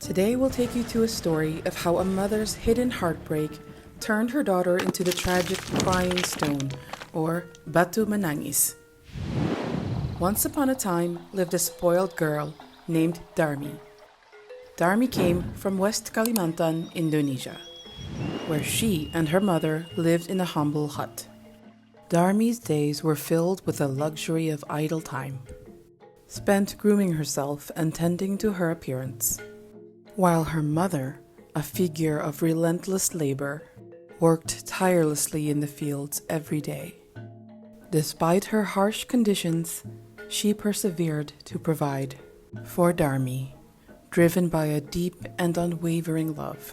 Today we'll take you to a story of how a mother's hidden heartbreak turned her daughter into the tragic crying stone, or Batu Menangis. Once upon a time lived a spoiled girl named Darmi. Darmi came from West Kalimantan, Indonesia, where she and her mother lived in a humble hut. Darmi's days were filled with the luxury of idle time, spent grooming herself and tending to her appearance, while her mother, a figure of relentless labor, worked tirelessly in the fields every day. Despite her harsh conditions, she persevered to provide for Darmi, driven by a deep and unwavering love.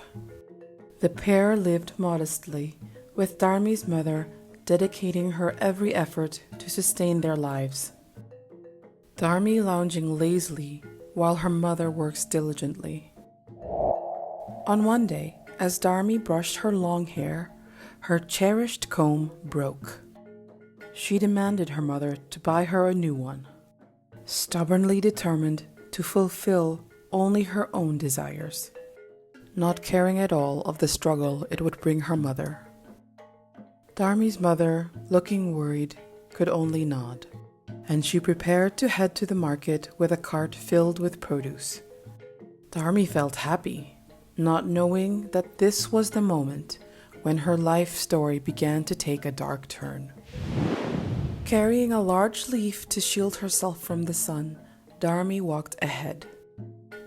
The pair lived modestly, with Darmi's mother dedicating her every effort to sustain their lives. Darmi lounging lazily while her mother works diligently. On one day, as Darmi brushed her long hair, her cherished comb broke. She demanded her mother to buy her a new one, stubbornly determined to fulfill only her own desires, not caring at all of the struggle it would bring her mother. Darmi's mother, looking worried, could only nod, and she prepared to head to the market with a cart filled with produce. Darmi felt happy, not knowing that this was the moment when her life story began to take a dark turn. Carrying a large leaf to shield herself from the sun, Darmi walked ahead.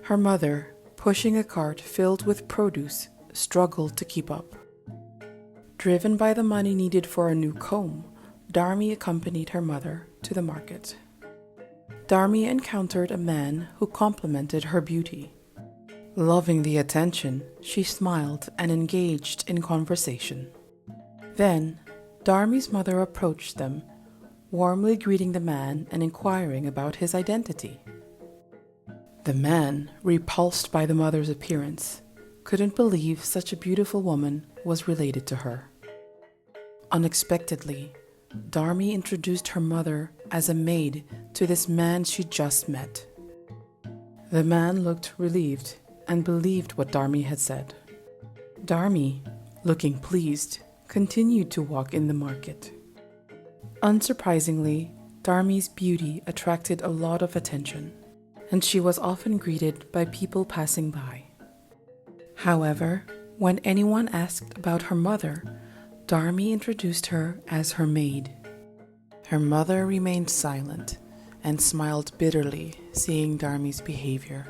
Her mother, pushing a cart filled with produce, struggled to keep up. Driven by the money needed for a new comb, Darmi accompanied her mother to the market. Darmi encountered a man who complimented her beauty. Loving the attention, she smiled and engaged in conversation. Then, Darmi's mother approached them, warmly greeting the man and inquiring about his identity. The man, repulsed by the mother's appearance, couldn't believe such a beautiful woman was related to her. Unexpectedly, Darmi introduced her mother as a maid to this man she just met. The man looked relieved and believed what Darmi had said. Darmi, looking pleased, continued to walk in the market. Unsurprisingly, Darmi's beauty attracted a lot of attention, and she was often greeted by people passing by. However, when anyone asked about her mother, Darmi introduced her as her maid. Her mother remained silent and smiled bitterly, seeing Darmi's behavior.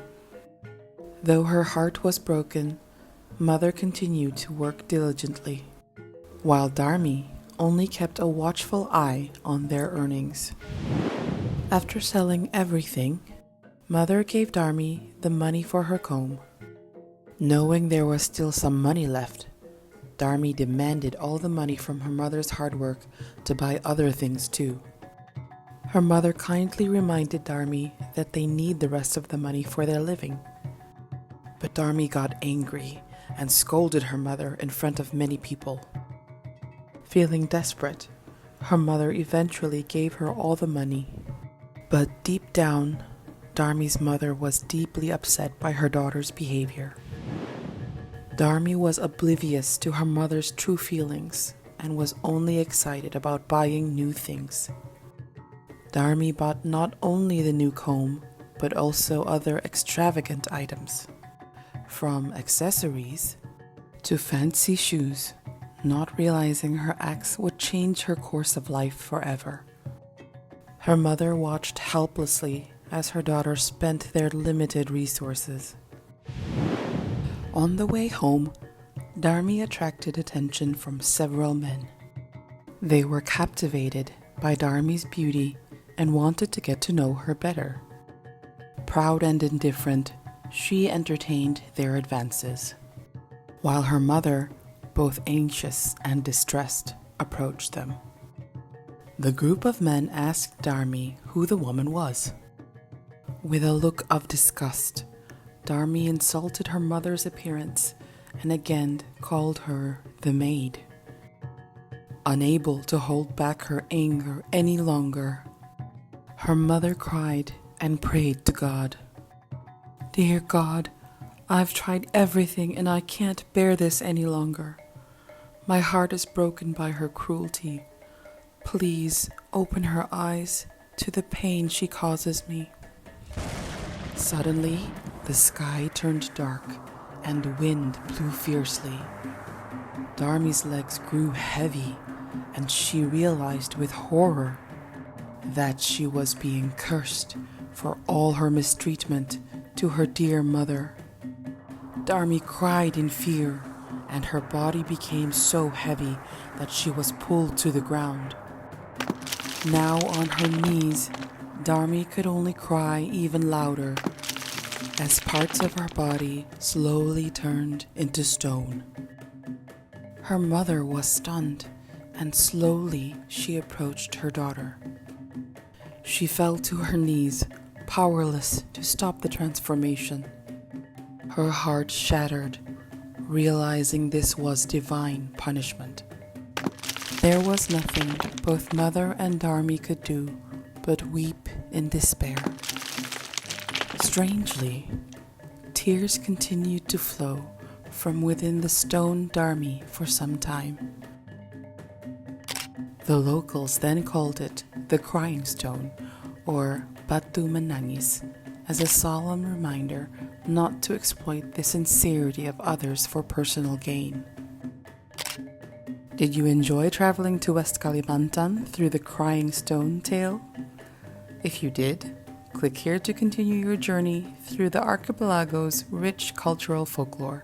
Though her heart was broken, Mother continued to work diligently, while Darmi only kept a watchful eye on their earnings. After selling everything, Mother gave Darmi the money for her comb. Knowing there was still some money left, Darmi demanded all the money from her mother's hard work to buy other things too. Her mother kindly reminded Darmi that they need the rest of the money for their living. But Darmi got angry and scolded her mother in front of many people. Feeling desperate, her mother eventually gave her all the money. But deep down, Darmi's mother was deeply upset by her daughter's behavior. Darmi was oblivious to her mother's true feelings and was only excited about buying new things. Darmi bought not only the new comb, but also other extravagant items, from accessories to fancy shoes, not realizing her acts would change her course of life forever. Her mother watched helplessly as her daughter spent their limited resources. On the way home, Darmi attracted attention from several men. They were captivated by Darmi's beauty and wanted to get to know her better. Proud and indifferent, she entertained their advances, while her mother, both anxious and distressed, approached them. The group of men asked Darmi who the woman was. With a look of disgust, Darmi insulted her mother's appearance and again called her the maid. Unable to hold back her anger any longer, her mother cried and prayed to God. "Dear God, I've tried everything and I can't bear this any longer. My heart is broken by her cruelty. Please open her eyes to the pain she causes me. Suddenly, the sky turned dark and the wind blew fiercely. Darmi's legs grew heavy and she realized with horror that she was being cursed for all her mistreatment to her dear mother. Darmi cried in fear, and her body became so heavy that she was pulled to the ground. Now on her knees, Darmi could only cry even louder as parts of her body slowly turned into stone. Her mother was stunned, and slowly she approached her daughter. She fell to her knees, powerless to stop the transformation. Her heart shattered, realizing this was divine punishment. There was nothing both mother and Darmi could do but weep in despair. Strangely, tears continued to flow from within the stone Darmi for some time. The locals then called it the crying stone, or Batu Menangis, as a solemn reminder not to exploit the sincerity of others for personal gain. Did you enjoy traveling to West Kalimantan through the Crying Stone tale? If you did, click here to continue your journey through the archipelago's rich cultural folklore.